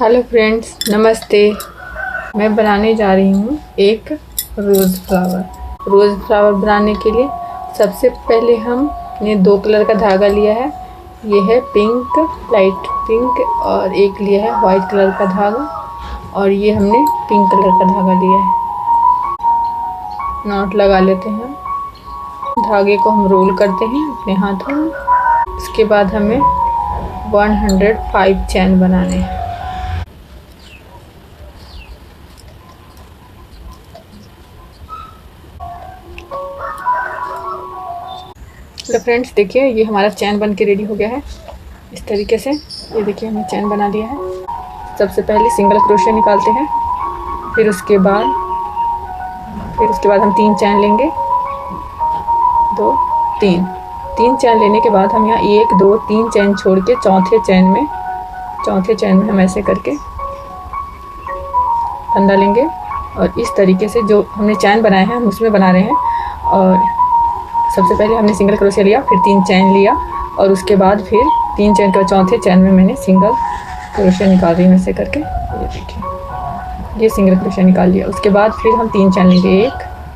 Hello friends, नमस्ते। मैं बनाने जा रही हूँ एक रोज़ फ्लावर बनाने के लिए सबसे पहले हमने 2 कलर का धागा लिया है। ये है पिंक, लाइट पिंक, और एक लिया है वाइट कलर का धागा, और ये हमने पिंक कलर का धागा लिया है। नॉट लगा लेते हैं। धागे को हम रोल करते हैं अपने हाथों में। उसके बाद हमें 105 चैन बनाने हैं। तो फ्रेंड्स देखिए, ये हमारा चैन बन के रेडी हो गया है इस तरीके से। ये देखिए, हमने चैन बना लिया है। सबसे पहले सिंगल क्रोशे निकालते हैं, फिर उसके बाद हम 3 चैन लेंगे। 2 3 चैन लेने के बाद हम यहाँ 1 2 3 चैन छोड़ के चौथे चैन में हम ऐसे करके फंदा लेंगे, और इस तरीके से जो हमने चैन बनाए हैं हम उसमें बना रहे हैं। और सबसे पहले हमने सिंगल क्रोशिया लिया, फिर 3 चैन लिया, और उसके बाद फिर 3 चैन के चौथे चैन में मैंने सिंगल क्रोशिया निकाल रही हूँ ऐसे करके। ये देखिए, ये सिंगल क्रोशिया निकाल लिया। उसके बाद फिर हम 3 चैन लेंगे, 1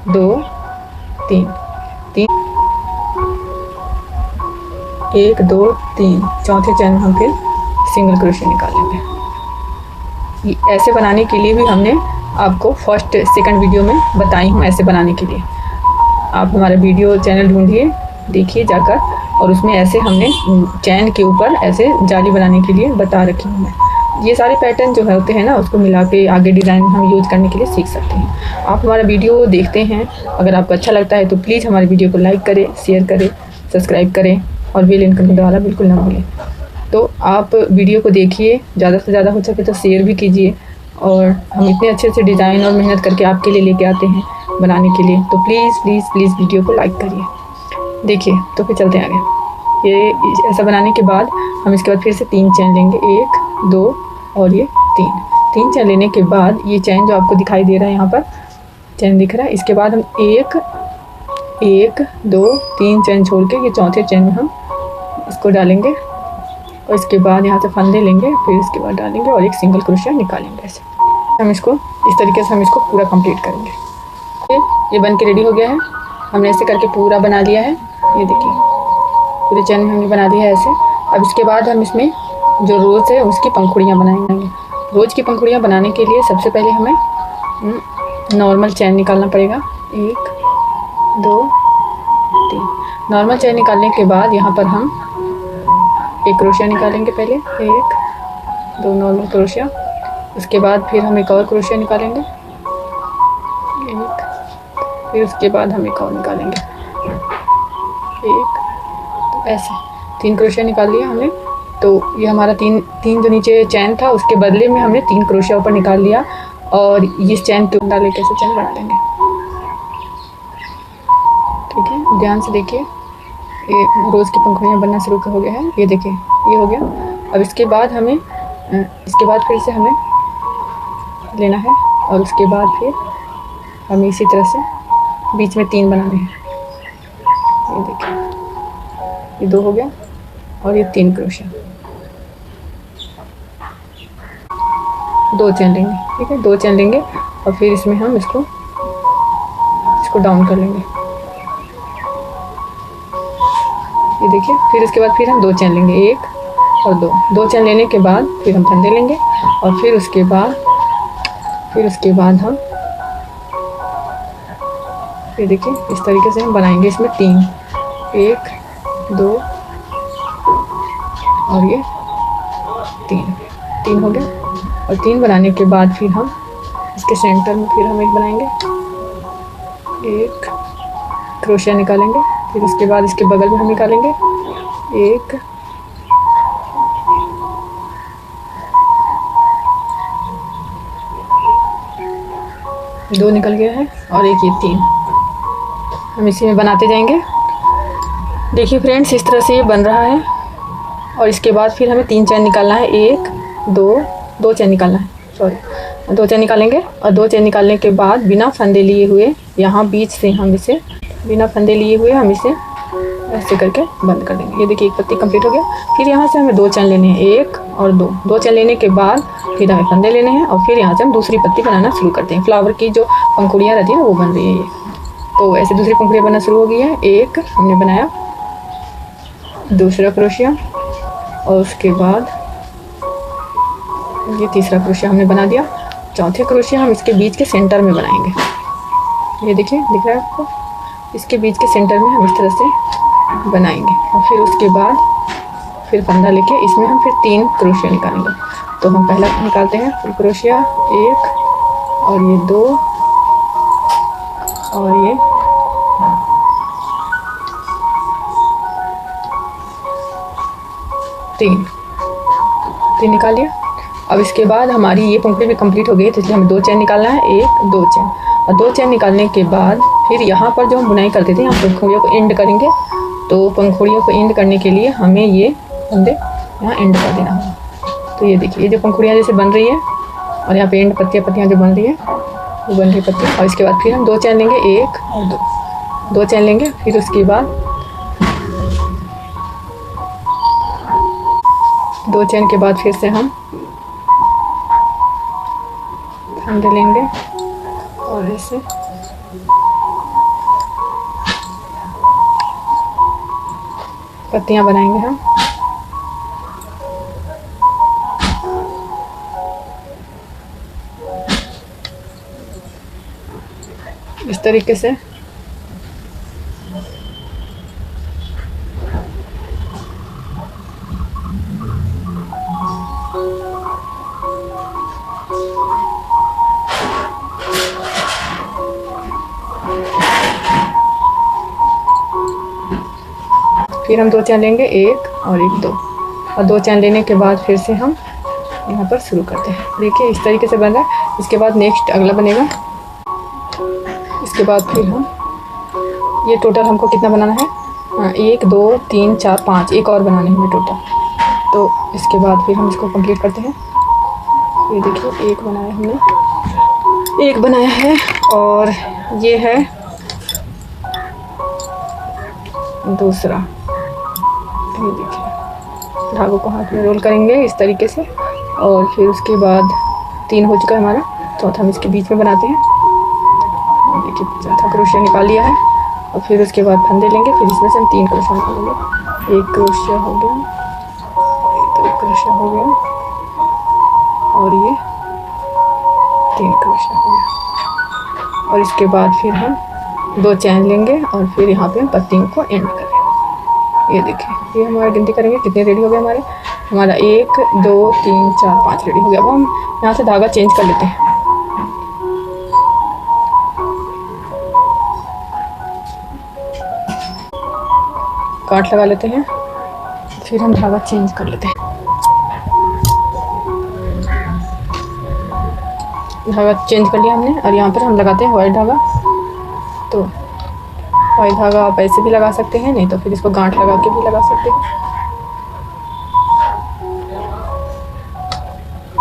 2 3 1 2 3 चौथे चैन में हम फिर सिंगल क्रोशिया निकाल लेंगे। ऐसे बनाने के लिए भी हमने आपको फर्स्ट सेकंड वीडियो में बताई हूँ ऐसे बनाने के लिए। आप हमारा वीडियो चैनल ढूंढिए, देखिए जाकर, और उसमें ऐसे हमने चैन के ऊपर ऐसे जाली बनाने के लिए बता रखी हूँ मैं। ये सारे पैटर्न जो होते हैं ना, उसको मिला के आगे डिज़ाइन हम यूज़ करने के लिए सीख सकते हैं। आप हमारा वीडियो देखते हैं, अगर आपको अच्छा लगता है तो प्लीज़ हमारे वीडियो को लाइक करें, शेयर करें, सब्सक्राइब करें, और बेल आइकन को दबाना बिल्कुल ना भूलें। तो आप वीडियो को देखिए, ज़्यादा से ज़्यादा हो सके तो शेयर भी कीजिए। और हम इतने अच्छे अच्छे डिज़ाइन और मेहनत करके आपके लिए लेके आते हैं बनाने के लिए, तो प्लीज़ वीडियो को लाइक करिए। देखिए, तो फिर चलते हैं आगे। ये ऐसा बनाने के बाद हम इसके बाद फिर से 3 चैन लेंगे, 1 2 और ये 3 चैन लेने के बाद ये चैन जो आपको दिखाई दे रहा है, यहाँ पर चैन दिख रहा है, इसके बाद हम 1 2 3 चैन छोड़ के ये चौथे चैन में हम इसको डालेंगे, और इसके बाद यहाँ से फंदे लेंगे, फिर इसके बाद डालेंगे और एक सिंगल क्रोशिया निकालेंगे। ऐसे हम इसको इस तरीके से हम इसको पूरा कंप्लीट करेंगे। ये बन के रेडी हो गया है। हमने ऐसे करके पूरा बना लिया है। ये देखिए, पूरे चैन में हमने बना दिया है ऐसे। अब इसके बाद हम इसमें जो रोज़ है उसकी पंखुड़ियाँ बनाएंगे। रोज़ की पंखुड़ियाँ बनाने के लिए सबसे पहले हमें नॉर्मल चैन निकालना पड़ेगा। 1 2 3 नॉर्मल चैन निकालने के बाद यहाँ पर हम एक क्रोशिया निकालेंगे। पहले 1 2 नॉर्मल क्रोशिया, उसके बाद फिर हम एक और क्रोशिया निकालेंगे, 1, फिर उसके बाद हम एक और निकालेंगे, 1, तो ऐसे 3 क्रोशिया निकाल लिया हमने। तो ये हमारा 3 जो नीचे चैन था उसके बदले में हमने 3 क्रोशिया ऊपर निकाल लिया, और इस चैन के डाले कैसे चैन बना लेंगे। ठीक है, ध्यान से देखिए। ये रोज़ की पंखुड़ियाँ बनना शुरू हो गया है। ये देखिए, ये हो गया। अब इसके बाद फिर से हमें लेना है, और उसके बाद फिर हमें इसी तरह से बीच में 3 बनाने हैं। ये देखिए, ये 2 हो गया, और ये 3 क्रोशिया, 2 चैन लेंगे। ठीक है, 2 चैन लेंगे, और फिर इसमें हम इसको डाउन कर लेंगे। ये देखिए, फिर इसके बाद फिर हम 2 चैन लेंगे, 1 और 2 चैन लेने के बाद फिर हम फंदे लेंगे, और फिर उसके बाद हम ये देखिए इस तरीके से हम बनाएंगे। इसमें 3 1 2 और ये 3 हो गया। और 3 बनाने के बाद फिर हम इसके सेंटर में फिर हम एक बनाएंगे, 1 क्रोशिया निकालेंगे, फिर उसके बाद इसके बगल में हम निकालेंगे 1 2 निकल गया है, और एक ये 3 हम इसी में बनाते जाएंगे। देखिए फ्रेंड्स, इस तरह से ये बन रहा है। और इसके बाद फिर हमें 3 चैन निकालना है, 1 2 चैन निकालना है, 2 चैन निकालेंगे। और 2 चैन निकालने के बाद बिना फंदे लिए हुए यहाँ बीच से हम इसे ऐसे करके बंद कर देंगे। ये देखिए एक पत्ती कंप्लीट हो गया। फिर यहाँ से हमें 2 चैन लेने हैं, 1 और 2 चैन लेने के बाद फिर हमें फंदे लेने हैं और फिर यहाँ से हम दूसरी पत्ती बनाना शुरू करते हैं। फ्लावर की जो पंखुड़ियाँ रहती है ना वो बन रही है ये। तो ऐसे दूसरी पंखुड़ियाँ बनना शुरू हो गई है। एक हमने बनाया, दूसरा क्रोशिया और उसके बाद ये तीसरा क्रोशिया हमने बना दिया। चौथे क्रोशिया हम इसके बीच के सेंटर में बनाएंगे। ये देखिए दिख रहा है आपको, इसके बीच के सेंटर में हम इस तरह से बनाएंगे और फिर उसके बाद फिर फंदा लेके इसमें हम फिर 3 क्रोशिया निकालेंगे। तो हम पहला निकालते हैं फुल क्रोशिया, 1 और ये 2 और ये 3 निकाल लिया। अब इसके बाद हमारी ये पंखुड़ी भी कंप्लीट हो गई, तो इसलिए हमें 2 चैन निकालना है, 1 2 चैन। और 2 चैन निकालने के बाद फिर यहाँ पर जो हम बुनाई करते थे यहाँ पंखुड़ियों को एंड करेंगे। तो पंखुड़ियों को एंड करने के लिए हमें ये फंदे यहाँ एंड कर देना होगा। तो ये देखिए ये जो पंखुड़ियाँ जैसे बन रही है और यहाँ पे एंड पत्तियाँ जो बन रही है वो बन रही पत्ती। और इसके बाद फिर हम 2 चैन लेंगे, 1 और 2 चैन लेंगे। फिर उसके बाद 2 चैन के बाद फिर से हम फंदे लेंगे और ऐसे पत्तियां बनाएंगे हम। इस तरीके से फिर हम 2 चैन लेंगे, 1 और 1 2 और 2 चैन लेने के बाद फिर से हम यहाँ पर शुरू करते हैं। देखिए इस तरीके से बन रहा है। इसके बाद नेक्स्ट अगला बनेगा। इसके बाद फिर हम ये टोटल हमको कितना बनाना है, 1 2 3 4 5, एक और बनाने हैं टोटल। तो इसके बाद फिर हम इसको कंप्लीट करते हैं। ये देखिए एक बनाया हमने, एक बनाया है और ये है दूसरा। ये देखिए धागों को हाथ में रोल करेंगे इस तरीके से और फिर उसके बाद 3 हो चुका है हमारा। चौथा हम इसके बीच में बनाते हैं। देखिए चौथा क्रोशिया निकाल लिया है और फिर उसके बाद फंदे लेंगे। फिर इसमें से हम 3 क्रोशिया निकालेंगे। 1 क्रोशिया हो गया, 2 क्रोशिया हो गया और ये 3 क्रोशिया हो गया। और इसके बाद फिर हम 2 चैन लेंगे और फिर यहाँ पे हम पत्तियों को एंड करेंगे। ये देखिए ये हमारा गिनती करेंगे कितने रेडी हो गए हमारा 1 2 3 4 5 रेडी हो गया। अब हम यहाँ से धागा चेंज कर लेते हैं। काट लगा लेते हैं, फिर हम धागा चेंज कर लेते हैं। धागा चेंज कर लिया हमने और यहाँ पर हम लगाते हैं वाइट धागा। तो वाइट धागा आप ऐसे भी लगा सकते हैं, नहीं तो फिर इसको गांठ लगा के भी लगा सकते हैं।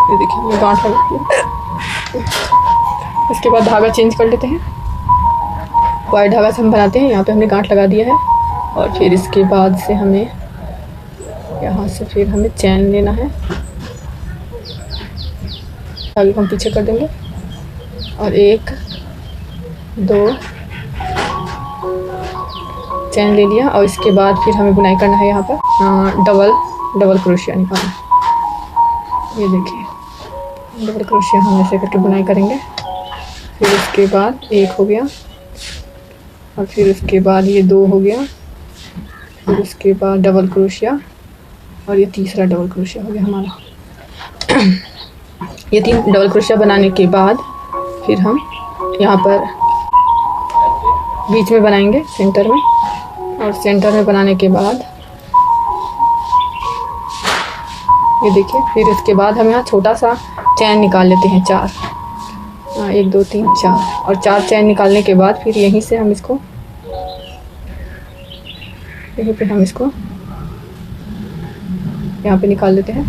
ये देखिए ये गांठ लगा के। इसके बाद धागा चेंज कर लेते हैं। वाइट धागा से हम बनाते हैं, यहाँ पे हमने गांठ लगा दिया है और फिर इसके बाद से हमें यहाँ से फिर हमें चैन लेना है। धागे को हम पीछे कर देंगे और 1 2 चैन ले लिया और इसके बाद फिर हमें बुनाई करना है। यहाँ पर डबल क्रोशिया निकालना। ये देखिए डबल क्रोशिया हम ऐसे करके बुनाई करेंगे। फिर उसके बाद 1 हो गया और फिर उसके बाद ये 2 हो गया। फिर उसके बाद डबल क्रोशिया और ये तीसरा डबल क्रोशिया हो गया हमारा। ये 3 डबल क्रोशिया बनाने के बाद फिर हम यहाँ पर बीच में बनाएंगे सेंटर में। और सेंटर में बनाने के बाद ये देखिए फिर इसके बाद हम यहाँ छोटा सा चैन निकाल लेते हैं 4। 1 2 3 4 और 4 चैन निकालने के बाद फिर यहीं से हम इसको यहीं पे हम इसको यहाँ पे निकाल लेते हैं।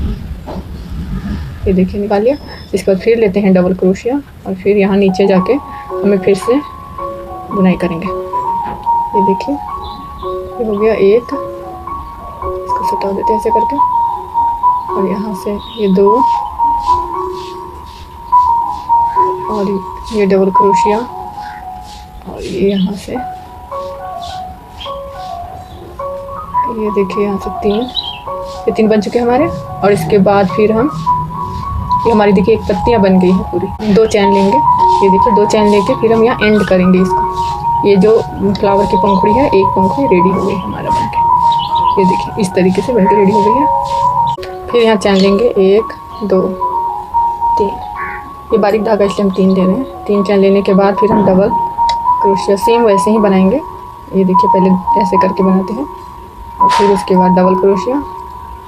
ये देखिए निकाल लिया। इसके बाद फिर लेते हैं डबल क्रोशिया और फिर यहाँ नीचे जाके हमें फिर से बुनाई करेंगे। ये देखिए ये हो गया एक, इसको सटा देते हैं ऐसे करके, और यहाँ से ये 2, और ये डबल क्रोशिया, और ये यहाँ से ये देखिए यहाँ से 3, ये 3 बन चुके हैं हमारे। और इसके बाद फिर हम ये हमारी देखिए एक पत्तियाँ बन गई हैं पूरी। 2 चैन लेंगे, ये देखिए 2 चैन लेके फिर हम यहाँ एंड करेंगे इसको। ये जो फ्लावर की पंखुड़ी है, एक पंखुड़ी रेडी हो गई हमारा बनके, ये देखिए इस तरीके से बनके रेडी हो गई है। फिर यहाँ चैन लेंगे 1 2 3, ये बारीक धागा इसलिए हम 3 दे रहे हैं। 3 चैन लेने के बाद फिर हम डबल क्रोशिया सेम वैसे ही बनाएंगे। ये देखिए पहले ऐसे करके बनाते हैं, और फिर उसके बाद डबल क्रोशिया,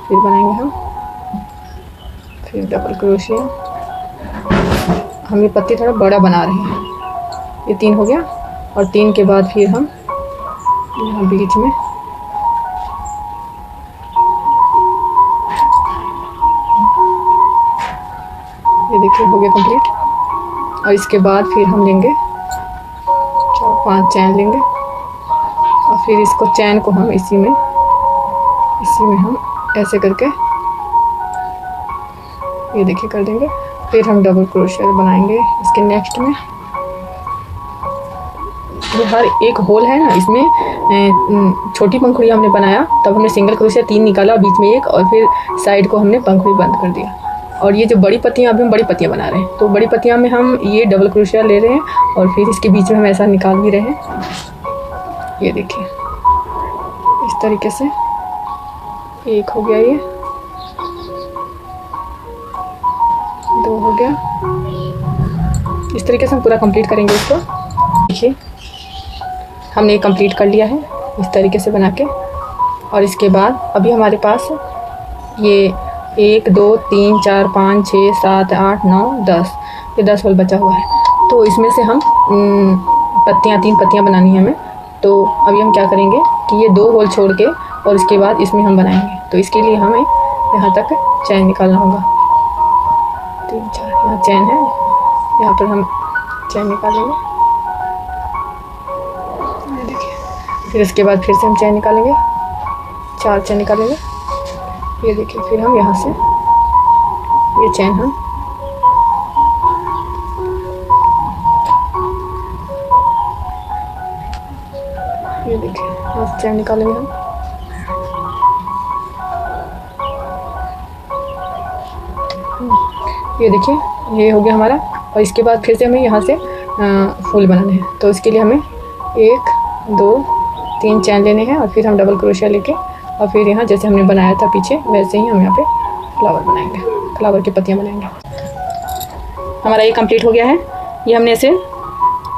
फिर बनाएंगे हम, फिर डबल क्रोशिया। हम ये पत्ती थोड़ा बड़ा बना रहे हैं। ये 3 हो गया, और 3 के बाद फिर हम यहाँ बीच में ये देखिए हो गया कंप्लीट। और इसके बाद फिर हम लेंगे 4-5 चैन लेंगे, और फिर इसको चैन को हम इसी में हम ऐसे करके ये देखिए कर देंगे। फिर हम डबल क्रोशिया बनाएंगे इसके नेक्स्ट में। ये हर एक होल है ना, इसमें छोटी पंखुड़ी हमने बनाया, तब हमने सिंगल क्रोशिया 3 निकाला, बीच में 1, और फिर साइड को हमने पंखुड़ी बंद कर दिया। और ये जो बड़ी पत्तियाँ, अभी हम बड़ी पत्तियाँ बना रहे हैं, तो बड़ी पत्तियाँ में हम ये डबल क्रोशिया ले रहे हैं, और फिर इसके बीच में हम ऐसा निकाल भी रहे हैं। ये देखिए इस तरीके से एक हो गया, ये 2 हो गया। इस तरीके से हम पूरा कंप्लीट करेंगे इसको। देखिए हमने ये कंप्लीट कर लिया है इस तरीके से बना के। और इसके बाद अभी हमारे पास ये 1 2 3 4 5 6 7 8 9 10, ये 10 होल बचा हुआ है। तो इसमें से हम पत्तियाँ 3 पत्तियाँ बनानी है हमें। तो अभी हम क्या करेंगे कि ये 2 होल छोड़ के और इसके बाद इसमें हम बनाएंगे। तो इसके लिए हमें यहाँ तक चैन निकालना होगा। 3 4 यहाँ चैन है, यहाँ पर हम चैन निकालेंगे, ये देखिए। फिर इसके बाद फिर से हम चैन निकालेंगे, 4 चैन निकालेंगे, ये देखिए। फिर हम यहाँ से ये चैन हम ये देखिए यहाँ से चैन निकालेंगे हम। ये देखिए ये हो गया हमारा। और इसके बाद फिर से हमें यहाँ से फूल बनाने हैं। तो इसके लिए हमें 1 2 3 चैन लेने हैं, और फिर हम डबल क्रोशिया लेके, और फिर यहाँ जैसे हमने बनाया था पीछे वैसे ही हम यहाँ पे फ्लावर बनाएंगे, फ्लावर की पत्तियाँ बनाएंगे। हमारा ये कंप्लीट हो गया है। ये हमने ऐसे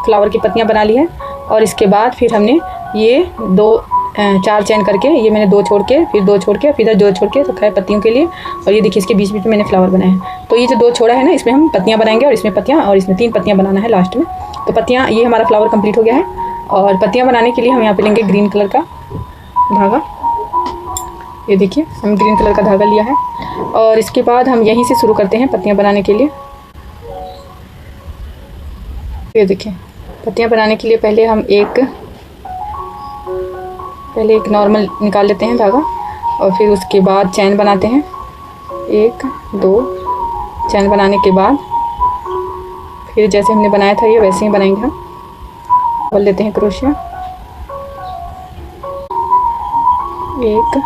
फ्लावर की पत्तियाँ बना ली है। और इसके बाद फिर हमने ये 4 चैन करके, ये मैंने 2 छोड़ के, फिर 2 छोड़ के, फिर 2 छोड़ के रखा है पत्तियों के लिए। और ये देखिए इसके बीच बीच में मैंने फ्लावर बनाए हैं। तो ये जो 2 छोड़ा है ना, इसमें हम पत्तियाँ बनाएंगे, और इसमें पत्तियाँ, और इसमें 3 पत्तियाँ बनाना है लास्ट में। तो पत्तियाँ, ये हमारा फ्लावर कंप्लीट हो गया है। और पत्तियाँ बनाने के लिए हम यहाँ पे लेंगे ग्रीन कलर का धागा। ये देखिए हम ग्रीन कलर का धागा लिया है। और इसके बाद हम यहीं से शुरू करते हैं पत्तियाँ बनाने के लिए। ये देखिए पत्तियाँ बनाने के लिए पहले हम एक नॉर्मल निकाल लेते हैं धागा, और फिर उसके बाद चैन बनाते हैं। 1 2 चैन बनाने के बाद फिर जैसे हमने बनाया था ये वैसे ही बनाएंगे हम। खोल लेते हैं क्रोशिया, 1,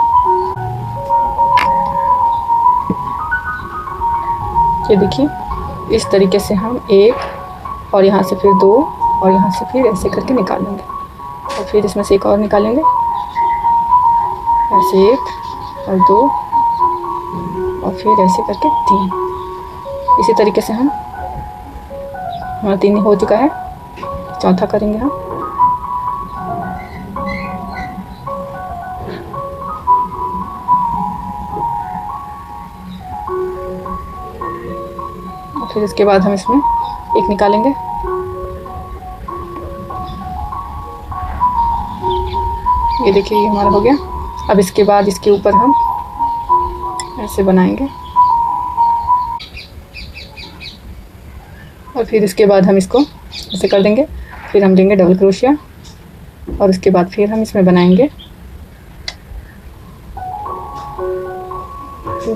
ये देखिए इस तरीके से हम 1, और यहाँ से फिर 2, और यहाँ से फिर ऐसे करके निकालेंगे। और फिर इसमें से एक और निकालेंगे, ऐसे 1 और 2, और फिर ऐसे करके 3। इसी तरीके से हम, हमारा 3 हो चुका है, चौथा करेंगे हम। और फिर इसके बाद हम इसमें एक निकालेंगे, ये देखिए ये हमारा हो गया। अब इसके बाद इसके ऊपर हम ऐसे बनाएंगे, और फिर इसके बाद हम इसको ऐसे कर देंगे। फिर हम लेंगे डबल क्रोशिया, और उसके बाद फिर हम इसमें बनाएंगे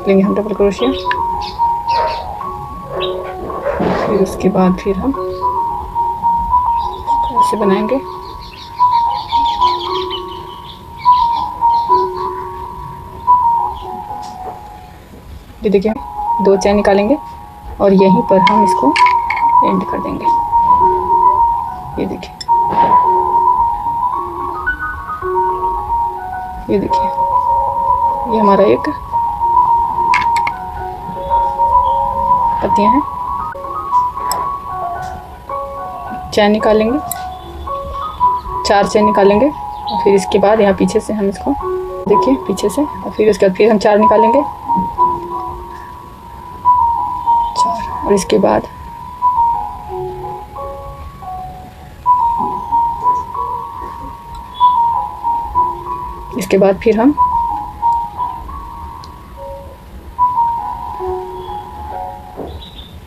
लेंगे हम डबल क्रोशिया। फिर उसके बाद फिर हम ऐसे बनाएंगे। ये देखिए 2 चैन निकालेंगे और यहीं पर हम इसको एंड कर देंगे। ये देखिए, ये देखिए, ये हमारा एक पत्तियां हैं। चैन निकालेंगे, 4 चैन निकालेंगे और फिर इसके बाद यहाँ पीछे से हम इसको देखिए पीछे से, और फिर उसके बाद फिर हम 4 निकालेंगे, 4, और इसके बाद फिर हम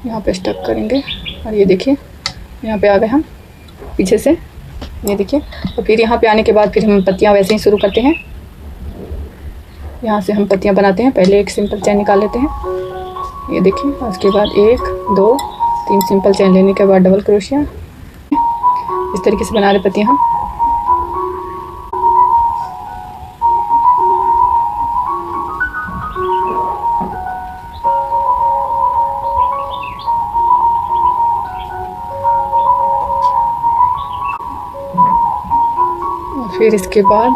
यहाँ पे स्टक करेंगे। और ये देखिए यहाँ पे आ गए हम पीछे से, ये देखिए। और फिर यहाँ पे आने के बाद फिर हम पत्तियाँ वैसे ही शुरू करते हैं। यहाँ से हम पत्तियाँ बनाते हैं। पहले एक सिंपल चैन निकाल लेते हैं, ये देखिए। उसके बाद 1 2 3 सिंपल चैन लेने के बाद डबल क्रोशिया। इस तरीके से बना रहे पत्तियाँ हम। फिर इसके बाद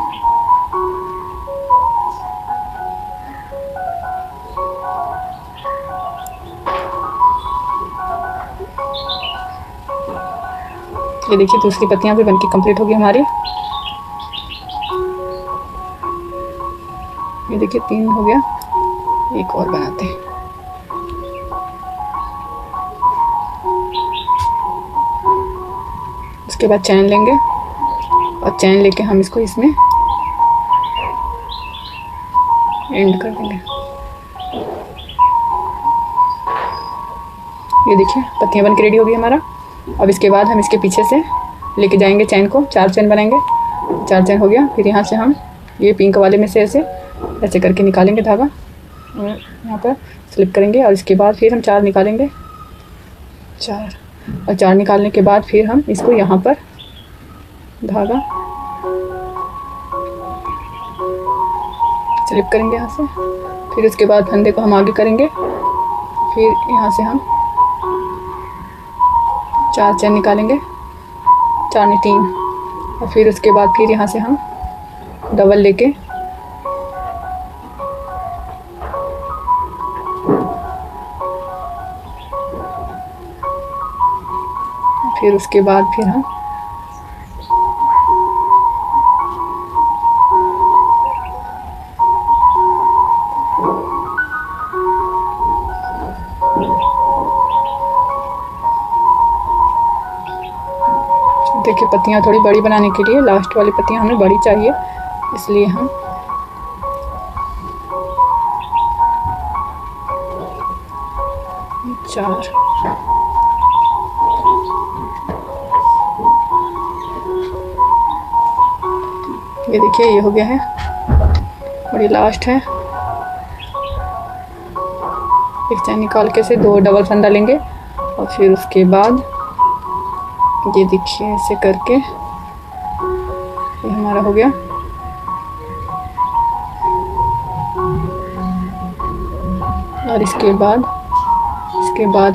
ये देखिए दूसरी पत्तियां भी बनके कंप्लीट होगी हमारी। ये देखिए 3 हो गया, एक और बनाते हैं। उसके बाद चैन लेंगे और चैन लेके हम इसको इसमें एंड कर देंगे। ये देखिए पत्तियां बनके रेडी हो गई हमारा। अब इसके बाद हम इसके पीछे से लेके जाएंगे चैन को, 4 चैन बनाएंगे। 4 चैन हो गया। फिर यहाँ से हम ये पिंक वाले में से ऐसे करके निकालेंगे धागा और यहाँ पर स्लिप करेंगे। और इसके बाद फिर हम 4 निकालेंगे, 4, और 4 निकालने के बाद फिर हम इसको यहाँ पर धागा स्लिप करेंगे यहाँ से। फिर उसके बाद फंदे को हम आगे करेंगे। फिर यहाँ से हम 4 चैन निकालेंगे, 4 नहीं 3, और फिर उसके बाद फिर यहाँ से हम डबल लेके फिर उसके बाद फिर हम देखिए पत्तियाँ थोड़ी बड़ी बनाने के लिए, लास्ट वाली पत्तियाँ हमें बड़ी चाहिए, इसलिए हम चार ये देखिए ये हो गया है और ये लास्ट है। एक चैन निकाल के से 2 डबल फंदा लेंगे और फिर उसके बाद ये देखिए ऐसे करके ये हमारा हो गया। और इसके बाद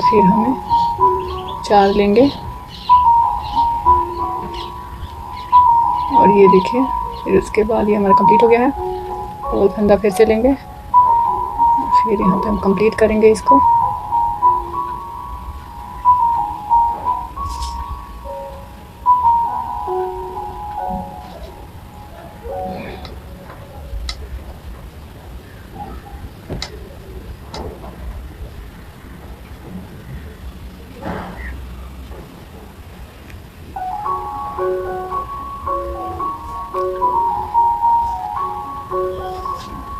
फिर हमें 4 लेंगे और ये देखिए फिर उसके बाद ये हमारा कंप्लीट हो गया है। डबल फंदा फिर से लेंगे, फिर यहाँ पे हम कंप्लीट करेंगे इसको।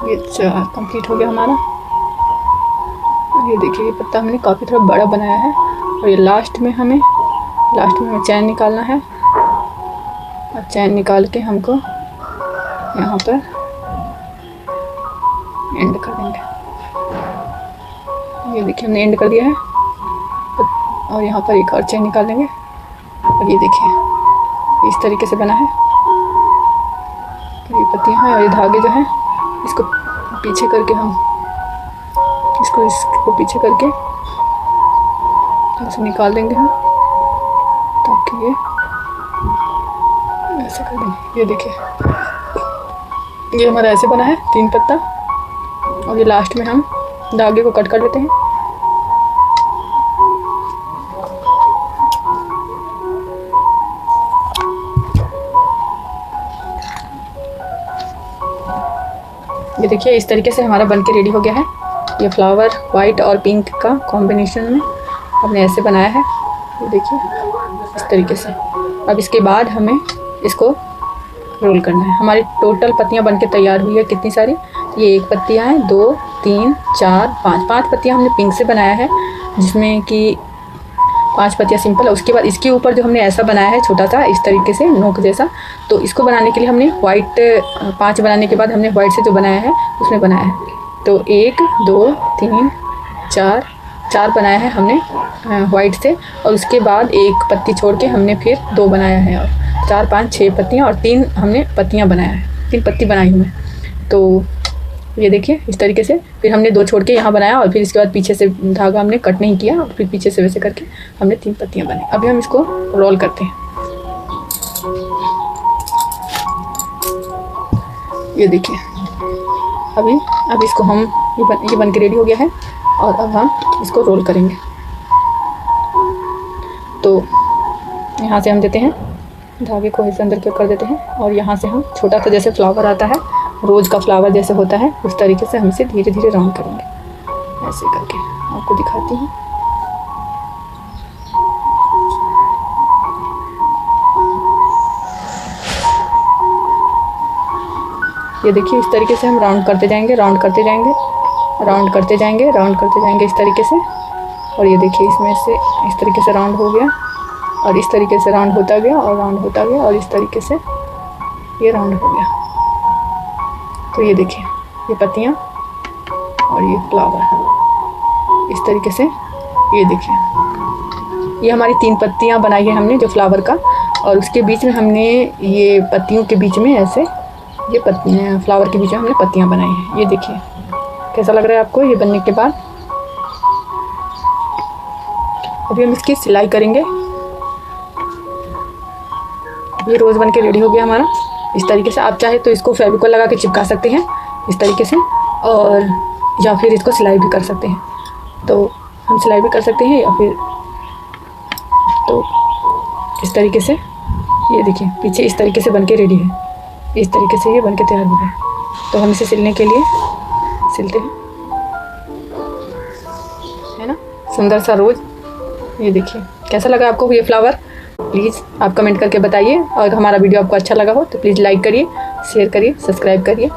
ये 4 कंप्लीट हो गया हमारा। ये देखिए ये पत्ता हमने काफ़ी थोड़ा बड़ा बनाया है और ये लास्ट में हमें चैन निकालना है और चैन निकाल के हमको यहाँ पर एंड कर देंगे। ये देखिए हमने एंड कर दिया है और यहाँ पर एक और चेन निकाल लेंगे और ये देखिए इस तरीके से बना है। ये पत्तियाँ हैं और ये धागे जो हैं इसको पीछे करके हम इसको पीछे करके ऐसे निकाल देंगे हम, ताकि ये ऐसे कर देंगे। ये देखिए ये हमारा ऐसे बना है 3 पत्ता और ये लास्ट में हम धागे को कट कर लेते हैं। ये देखिए इस तरीके से हमारा बनके रेडी हो गया है। ये फ्लावर वाइट और पिंक का कॉम्बिनेशन में हमने ऐसे बनाया है। ये देखिए इस तरीके से। अब इसके बाद हमें इसको रोल करना है। हमारी टोटल पत्तियां बनके तैयार हुई है कितनी सारी, ये 1 पत्तियां हैं, 2 3 4 5 पत्तियां हमने पिंक से बनाया है, जिसमें कि 5 पत्तियां सिंपल है। उसके बाद इसके ऊपर जो हमने ऐसा बनाया है छोटा सा इस तरीके से नोक जैसा, तो इसको बनाने के लिए हमने वाइट 5 बनाने के बाद हमने वाइट से जो बनाया है उसमें बनाया है। तो 1 2 3 4 बनाया है हमने वाइट से, और उसके बाद 1 पत्ती छोड़ के हमने फिर 2 बनाया है, और 4 5 6 पत्तियाँ और 3 हमने पत्तियाँ बनाया है, 3 पत्ती बनाई हूँ मैं। तो ये देखिए इस तरीके से फिर हमने 2 छोड़ के यहाँ बनाया, और फिर इसके बाद पीछे से धागा हमने कट नहीं किया, और फिर पीछे से वैसे करके हमने 3 पत्तियाँ बनाई। अभी हम इसको रोल करते हैं। ये देखिए अब इसको हम ये बन के रेडी हो गया है, और अब हम इसको रोल करेंगे। तो यहाँ से हम देते हैं धागे को इस अंदर कर देते हैं, और यहाँ से हम छोटा सा जैसे फ्लावर आता है, रोज़ का फ्लावर जैसे होता है, उस तरीके से हम इसे धीरे धीरे राउंड करेंगे। ऐसे करके आपको दिखाती हूँ। ये देखिए इस तरीके से हम राउंड करते जाएंगे, राउंड करते जाएंगे, राउंड करते जाएंगे, राउंड करते जाएंगे इस तरीके से। और ये देखिए इसमें से इस तरीके से राउंड हो गया, और इस तरीके से राउंड होता गया, और राउंड होता गया, और इस तरीके से ये राउंड हो गया। तो ये देखिए ये पत्तियाँ और ये फ्लावर इस तरीके से। ये देखिए ये हमारी 3 पत्तियाँ बनाई है हमने जो फ्लावर का, और उसके बीच में हमने ये पत्तियों के बीच में ऐसे ये पत्तियाँ फ्लावर के बीच में हमने पत्तियाँ बनाई हैं। ये देखिए कैसा लग रहा है आपको ये बनने के बाद। अभी हम इसकी सिलाई करेंगे। ये रोज़ बन के रेडी हो गया हमारा इस तरीके से। आप चाहे तो इसको फेविकोल लगा के चिपका सकते हैं इस तरीके से, और या फिर इसको सिलाई भी कर सकते हैं। तो हम सिलाई भी कर सकते हैं, या फिर तो इस तरीके से। ये देखिए पीछे इस तरीके से बन के रेडी है, इस तरीके से ये बन के तैयार हो गया। तो हम इसे सिलने के लिए सिलते हैं, है ना, सुंदर सा रोज़। ये देखिए कैसा लगा आपको ये फ्लावर, प्लीज़ आप कमेंट करके बताइए। और हमारा वीडियो आपको अच्छा लगा हो तो प्लीज़ लाइक करिए, शेयर करिए, सब्सक्राइब करिए।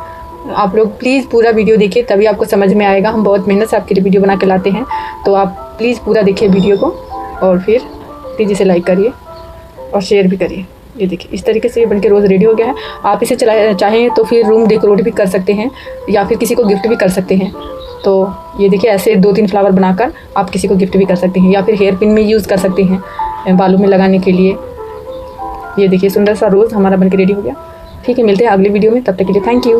आप लोग प्लीज़ पूरा वीडियो देखिए, तभी आपको समझ में आएगा। हम बहुत मेहनत से आपके लिए वीडियो बना के लाते हैं, तो आप प्लीज़ पूरा देखिए वीडियो को, और फिर प्लीज़ इसे लाइक करिए और शेयर भी करिए। ये देखिए इस तरीके से ये बनके रोज़ रेडी हो गया है। आप इसे चाहें तो फिर रूम डेकोरेट भी कर सकते हैं, या फिर किसी को गिफ्ट भी कर सकते हैं। तो ये देखिए ऐसे 2-3 फ्लावर बनाकर आप किसी को गिफ्ट भी कर सकते हैं, या फिर हेयर पिन में यूज़ कर सकते हैं बालों में लगाने के लिए। ये देखिए सुंदर सा रोज़ हमारा बनके रेडी हो गया। ठीक है, मिलते हैं अगली वीडियो में, तब तक के लिए थैंक यू।